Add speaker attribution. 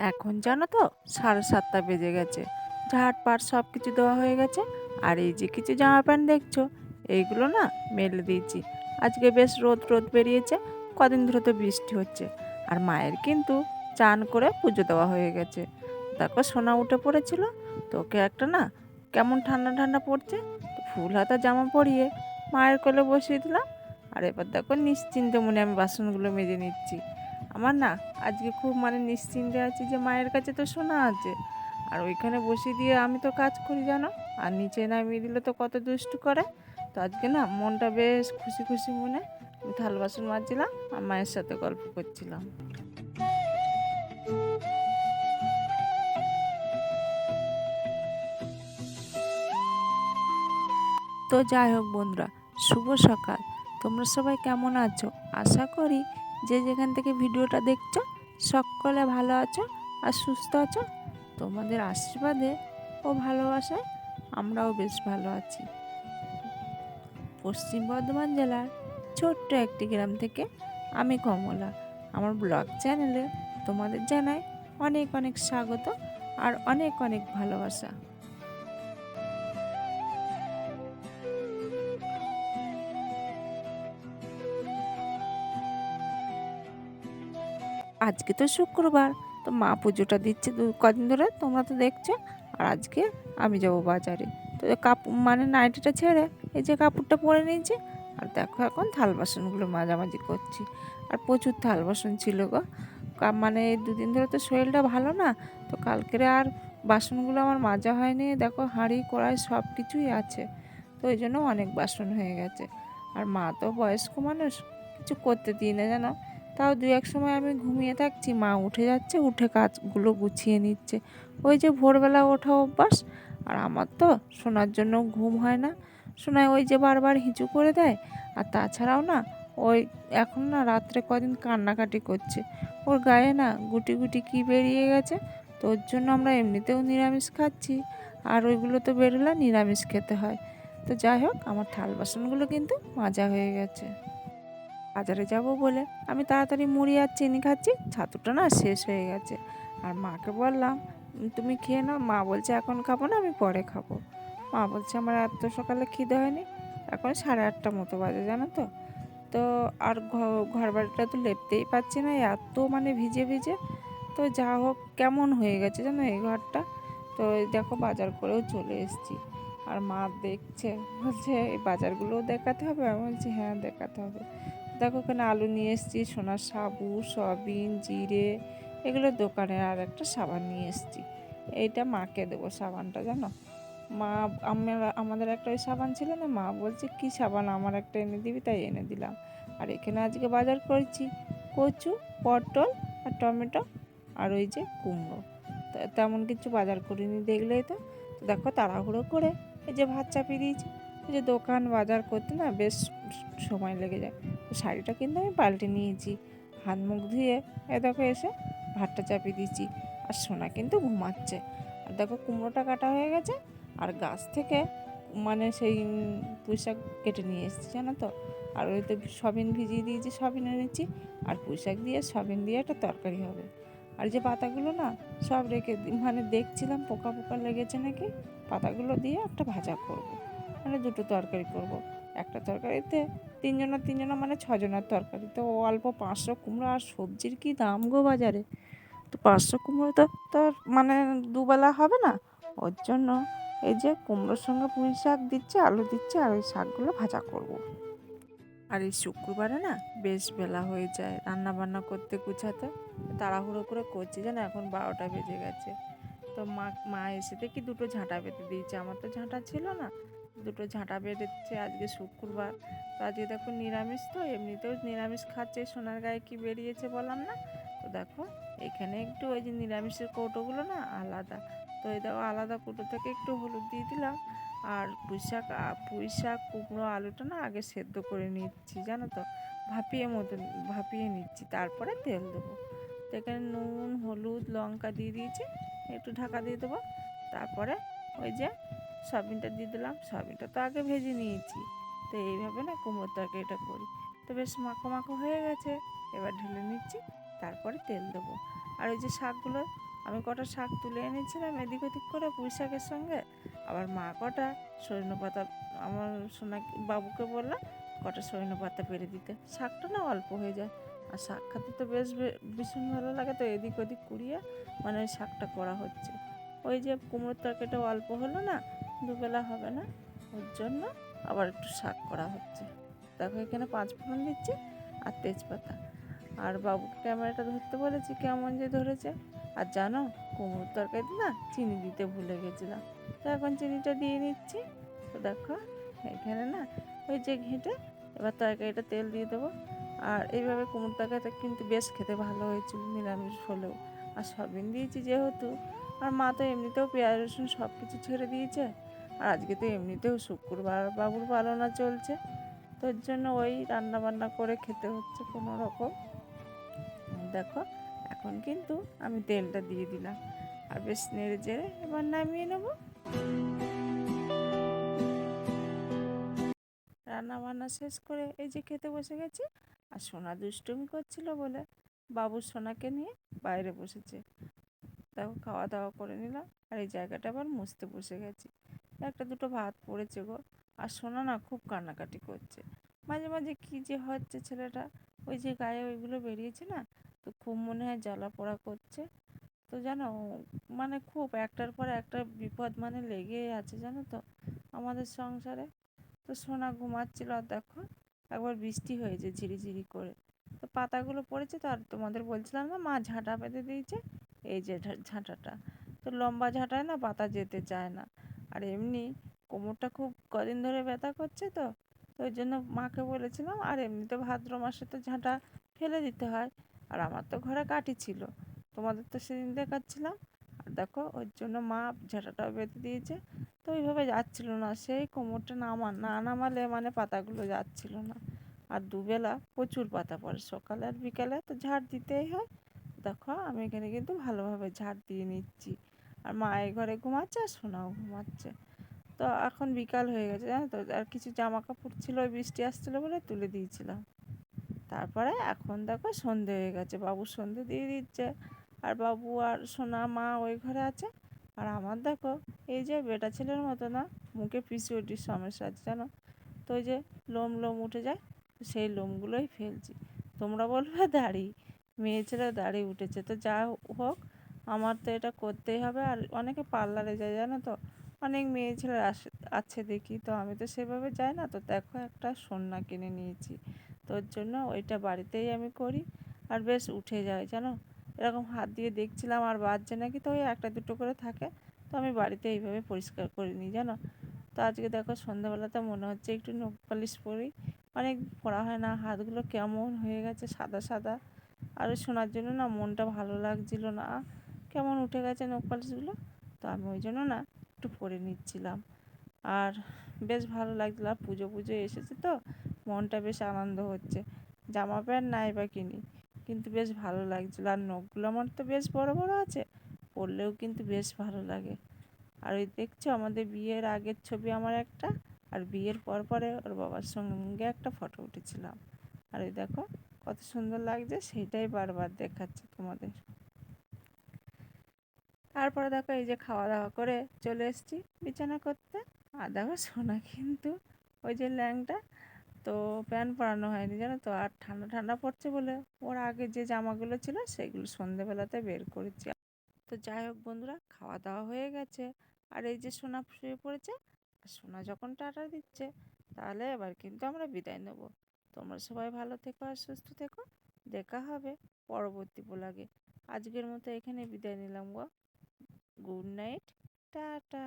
Speaker 1: এখন জানো তো 7:30 বেজে গেছে। ঝাড়পাট সব কিছু দেওয়া হয়ে গেছে। আর এই যে কিছু জামা প্যান্ট দেখছো, এইগুলো না মেলে দিয়েছি। আজকে বেশ রোদ রোদ বেরিয়েছে, কদিন ধরে তো বৃষ্টি হচ্ছে। আর মায়ের কিন্তু চান করে পুজো দেওয়া হয়ে গেছে। দেখো সোনা উঠে পড়েছিল, তো ওকে একটা না কেমন ঠান্ডা ঠান্ডা পড়ছে, তো ফুল হাতা জামা পরিয়ে মায়ের কোলে বসিয়ে দিলাম। আর এবার দেখো নিশ্চিন্তে মনে আমি বাসনগুলো মেজে নিচ্ছি। আমার না আজকে খুব নিশ্চিন্তে আছি যে মায়ের কাছে তো সোনা আছে। আর ওইখানে বসিয়ে দিয়ে আমি তো কাজ করি জানো, আর নিচে নামিয়ে দিলে তো কত দুষ্টু করে। তো আজকে না মনটা বেশ খুশি খুশি মনে আমি থাল বাসন মাজছিলাম আর মায়ের সাথে গল্প করছিলাম। তো যাই হোক বন্ধুরা, শুভ সকাল। তোমরা সবাই কেমন আছো? আশা করি যে যেখান থেকে ভিডিওটা দেখছো সকলে ভালো আছো আর সুস্থ আছো। তোমাদের আশীর্বাদে ও ভালোবাসায় আমরাও বেশ ভালো আছি। পশ্চিম বর্ধমান জেলার ছোট্ট একটি গ্রাম থেকে আমি কমলা আমার ব্লগ চ্যানেলে তোমাদের জানাই অনেক অনেক স্বাগত আর অনেক অনেক ভালোবাসা। আজকে তো শুক্রবার, তো মা পুজোটা দিচ্ছে কদিন ধরে তোমরা তো দেখছো। আর আজকে আমি যাব বাজারে। তো কাপড় নাইটিটা ছেড়ে এই যে কাপড়টা পরে নিয়েছি। আর দেখো এখন থাল বাসনগুলো মাঝামাঝি করছি। আর প্রচুর থাল বাসন ছিল গো। এই দুদিন ধরে তো শরীরটা ভালো না, তো কালকেরে আর বাসনগুলো আমার মাজা হয়নি। দেখো হাঁড়ি কড়াই সব কিছুই আছে, তো ওই জন্য অনেক বাসন হয়ে গেছে। আর মা তো বয়স্ক মানুষ, কিছু করতে দিই না জানো। তাও দু এক সময় আমি ঘুমিয়ে থাকছি, মা উঠে যাচ্ছে, উঠে কাজগুলো গুছিয়ে নিচ্ছে। ওই যে ভোরবেলা ওঠা অভ্যাস। আর আমার তো শোনার জন্য ঘুম হয় না। শোনায় ওই যে বারবার হিঁচু করে দেয়। আর তাছাড়াও না ওই এখন না রাত্রে কদিন কান্নাকাটি করছে। ওর গায়ে না গুটি গুটি কী বেরিয়ে গেছে, তো ওর জন্য আমরা এমনিতেও নিরামিষ খাচ্ছি। আর ওইগুলো তো বেরোলে নিরামিষ খেতে হয়। তো যাই হোক, আমার থাল বাসনগুলো কিন্তু মাজা হয়ে গেছে। বাজারে যাব বলে আমি তাড়াতাড়ি মুড়ি আর চিনি খাচ্ছি, ছাতুটা না শেষ হয়ে গেছে। আর মাকে বললাম তুমি খেয়ে নাও। মা বলছে এখন খাবো না, আমি পরে খাবো। মা বলছে আমার এত সকালে খিদে হয়নি। এখন 8:30 মতো বাজে জানো তো। তো আর ঘর বাড়িটা তো লেপতেই পারছি না, এত ভিজে ভিজে। তো যা হোক কেমন হয়ে গেছে জানো এই ঘরটা। তো এই দেখো বাজার করেও চলে এসেছি। আর মা দেখছে, বলছে এই বাজারগুলোও দেখাতে হবে। আমি বলছি হ্যাঁ দেখাতে হবে। দেখো ওখানে আলু নিয়ে এসেছি, সোনার সাবু, সয়াবিন, জিরে, এগুলো দোকানে। আর একটা সাবান নিয়ে এসেছি, এইটা মাকে দেবো সাবানটা জানো। মা আমাদের একটা ওই সাবান ছিল না, মা বলছে কি সাবান আমার একটা এনে দিবি, তাই এনে দিলাম। আর এখানে আজকে বাজার করেছি কচু, পটল আর টমেটো আর ওই যে কুমড়ো। তেমন কিছু বাজার করিনি দেখলেই তো। দেখো তাড়াহুড়ো করে এই যে ভাত চাপিয়ে দিয়েছি। এই যে দোকান বাজার করতে না বেশ সময় লেগে যায়। তো শাড়িটা কিন্তু আমি পাল্টে নিয়েছি, হাত মুখ ধুয়ে এ দেখো এসে ভাতটা চাপিয়ে দিয়েছি। আর সোনা কিন্তু ঘুমাচ্ছে। আর দেখো কুমড়োটা কাটা হয়ে গেছে। আর গাছ থেকে সেই পুঁই শাক কেটে নিয়ে এসেছি জানো তো। আর ওই তো সয়াবিন ভিজিয়ে দিয়েছি, সয়াবিন এনেছি। আর পুঁই শাক দিয়ে সয়াবিন দিয়ে একটা তরকারি হবে। আর যে পাতাগুলো না সব রেখে দেখছিলাম পোকা পোকা লেগেছে নাকি, পাতাগুলো দিয়ে একটা ভাজা করব। দুটো তরকারি করব। একটা তরকারিতে তিনজনা তিনজনা 6জনের তরকারি। তো অল্প 500 কুমড়ো, আর সবজির কি দাম গো বাজারে। তো 500 কুমড়ো তো তোর দুবেলা হবে না। ওর জন্য এই যে কুমড়োর সঙ্গে পুঁই শাক দিচ্ছে, আলু দিচ্ছে, আর ওই শাকগুলো ভাজা করব। আর এই শুক্রবারে না বেশ বেলা হয়ে যায় রান্না বান্না করতে গুছাতে। তাড়াহুড়ো করে করছি যেন এখন 12টা বেজে গেছে। তো মা মা এসে দেখি দুটো ঝাঁটা বেঁধে দিয়েছে। আমার তো ঝাঁটা ছিল না, দুটো ঝাঁটা বেঁধেছে। আজকে শুক্রবার, তো আজকে দেখো নিরামিষ, তো এমনিতেও নিরামিষ খাচ্ছে। সোনার গায়ে কি বেরিয়েছে বললাম না। তো দেখো এখানে একটু ওই যে নিরামিষের কৌটোগুলো না আলাদা, তো এই দেখো আলাদা কৌটো থেকে একটু হলুদ দিয়ে দিলাম। আর পুঁই শাক কুমড়ো আলুটা না আগে সেদ্ধ করে নিচ্ছি জানো তো, ভাপিয়ে নিচ্ছি, তারপরে তেল দেবো। তো এখানে নুন হলুদ লঙ্কা দিয়ে দিয়েছি, একটু ঢাকা দিয়ে দেবো। তারপরে ওই যে সয়াবিনটা দিয়ে দিলাম, সয়াবিনটা তো আগে ভেজে নিয়েছি। তো এইভাবে না কুমড়োর তরকারিটা করি। তো বেশ মাখো মাখো হয়ে গেছে, এবার ঢেলে নিচ্ছি, তারপরে তেল দেবো। আর ওই যে শাকগুলো আমি কটা শাক তুলে এনেছিলাম এদিক ওদিক করে পুঁই শাকের সঙ্গে, আবার মা কটা সজনে পাতা, আমার সোনা বাবুকে বললাম কটা সজনে পাতা পেরে দিতে, শাকটা না অল্প হয়ে যায়, আর শাক খেতে তো বেশ ভীষণ ভালো লাগে, তো এদিক ওদিক কুড়িয়ে মানে শাকটা করা হচ্ছে। ওই যে কুমড়োর তরকারিটা অল্প হলো না, দুবেলা হবে না, ওর জন্য আবার একটু শাক করা হচ্ছে। দেখো এখানে 5 ফোড়ন দিচ্ছি আর তেজপাতা, আর বাবুকে ক্যামেরাটা ধরতে বলেছি, কেমন যে ধরেছে। আর জানো, কুমড়োর তরকারিতে না চিনি দিতে ভুলে গেছিলাম, তো এখন চিনিটা দিয়ে নিচ্ছি। তো দেখো এখানে না ওই যে ঘেঁটে এবার তরকারিটা তেল দিয়ে দেবো। আর এইভাবে কুমড়োর তরকারিটা কিন্তু বেশ খেতে ভালো হয়েছিল নিরামিষ হলেও, আর সয়াবিন দিয়েছি যেহেতু, আর মা তো এমনিতেও পেঁয়াজ রসুন সব কিছু ছেড়ে দিয়েছে, আর আজকে তো এমনিতেও শুক্রবার বাবুর পালনা চলছে, তোর জন্য ওই রান্না বান্না করে খেতে হচ্ছে কোনো রকম। দেখো এখন কিন্তু আমি তেলটা দিয়ে দিলাম, আর বেশ নেড়ে চেড়ে এবার নামিয়ে নেব। রান্না বান্না শেষ করে এই যে খেতে বসে গেছি, আর সোনা দুষ্টুমি করছিল বলে বাবুর সোনাকে নিয়ে বাইরে বসেছে। দেখো খাওয়া দাওয়া করে নিলাম, আর এই জায়গাটা আবার মুছতে বসে গেছি। একটা দুটো ভাত পড়েছে গো, আর সোনা না খুব কান্নাকাটি করছে, মাঝে মাঝে কী যে হচ্ছে ছেলেটা, ওই যে গায়ে ওইগুলো বেরিয়েছে না, তো খুব মনে হয় জ্বালা পোড়া করছে। তো জানো মানে খুব একটার পর একটা বিপদ মানে লেগেই আছে জানো তো আমাদের সংসারে। তো সোনা ঘুমাচ্ছিল, আর দেখো একবার বৃষ্টি হয়েছে ঝিরিঝিরি করে, তো পাতাগুলো পড়েছে, তো আর তোমাদের বলছিলাম না মা ঝাঁটা পেতে দিয়েছে, এই যে ঝাঁটাটা, তো লম্বা ঝাঁটায় না পাতা যেতে চায় না, আর এমনি কোমরটা খুব কদিন ধরে ব্যথা করছে, তো ওই জন্য মাকে বলেছিলাম, আর এমনিতে ভাদ্র মাসে তো ঝাঁটা ফেলে দিতে হয়, আর আমার তো ঘরে কাঠি ছিল, তোমাদের তো সেদিন দেখাচ্ছিলাম, আর দেখো ওর জন্য মা ঝাঁটাটাও বেঁধে দিয়েছে। তো ওইভাবে যাচ্ছিল না, সেই কোমরটা না নামালে মানে পাতাগুলো যাচ্ছিল না, আর দুবেলা প্রচুর পাতা পড়ে সকালে আর বিকালে, তো ঝাড় দিতেই হয়। দেখো আমি এখানে কিন্তু ভালোভাবে ঝাড় দিয়ে নিচ্ছি, আর মা এই ঘরে ঘুমাচ্ছে আর সোনাও ঘুমাচ্ছে। তো এখন বিকাল হয়ে গেছে জানো তো, আর কিছু জামা কাপড় ছিল ওই বৃষ্টি আসছিলো বলে তুলে দিয়েছিলাম। তারপরে এখন দেখো সন্ধে হয়ে গেছে, বাবু সন্ধে দিয়ে দিচ্ছে, আর বাবু আর সোনা মা ওই ঘরে আছে, আর আমার দেখো এই যে বেটা ছেলের মতো না, মুখে পিসিওডির সমস্যা আছে জানো, তো ওই যে লোম উঠে যায়, তো সেই লোমগুলোই ফেলছি। তোমরা বলবে দাড়ি, মেয়ে ছেলে দাড়ি উঠেছে, তো যা হোক আমার তো এটা করতেই হবে, আর অনেকে পার্লারে যায় জানো তো, অনেক মেয়ে ছেলে আছে দেখি, তো আমি তো সেভাবে যাই না, তো দেখো একটা সন্না কিনে নিয়েছি, তোর জন্য ওইটা বাড়িতেই আমি করি, আর বেশ উঠে যায় জানো, এরকম হাত দিয়ে দেখছিলাম আর বাজছে নাকি, তো ওই একটা দুটো করে থাকে, তো আমি বাড়িতে এইভাবে পরিষ্কার করে নিই জানো। তো আজকে দেখো সন্ধ্যাবেলাতে মনে হচ্ছে একটু নখ পালিশ পরি, অনেক পরা হয় না, হাতগুলো কেমন হয়ে গেছে সাদা সাদা, আর ওই শোনার জন্য না মনটা ভালো লাগছিল না, কেমন উঠে গেছে নখ পালিশগুলো, তো আমি ওই জন্য না একটু পরে নিচ্ছিলাম, আর বেশ ভালো লাগছিল, আর পুজো পুজো এসেছে তো মনটা বেশ আনন্দ হচ্ছে, জামা প্যান্ট নাই বা কিনি, কিন্তু বেশ ভালো লাগছিল, আর নখগুলো আমার তো বেশ বড় বড় আছে, পরলেও কিন্তু বেশ ভালো লাগে। আর ওই দেখছো আমাদের বিয়ের আগের ছবি আমার একটা, আর বিয়ের পর পরে ওর বাবার সঙ্গে একটা ফটো উঠেছিলাম, আর ওই দেখো কত সুন্দর লাগছে, সেইটাই বারবার দেখাচ্ছে তোমাদের। তারপরে দেখো এই যে খাওয়া দাওয়া করে চলে এসেছি বিছানা করতে, আর দেখো সোনা কিন্তু ওই যে ল্যাংটা, তো প্যান্ট পরানো হয়নি জানো তো, আর ঠান্ডা ঠান্ডা পড়ছে বলে ওর আগে যে জামাগুলো ছিল সেগুলো সন্ধেবেলাতে বের করেছি। তো যাই হোক বন্ধুরা, খাওয়া দাওয়া হয়ে গেছে, আর এই যে সোনা শুয়ে পড়েছে, আর সোনা যখন টাটা দিচ্ছে তাহলে এবার কিন্তু আমরা বিদায় নেব। তোমরা সবাই ভালো থেকো আর সুস্থ থেকো, দেখা হবে পরবর্তী ব্লগে। আজকের মতো এখানে বিদায় নিলাম গো, গুড নাইট, টাটা।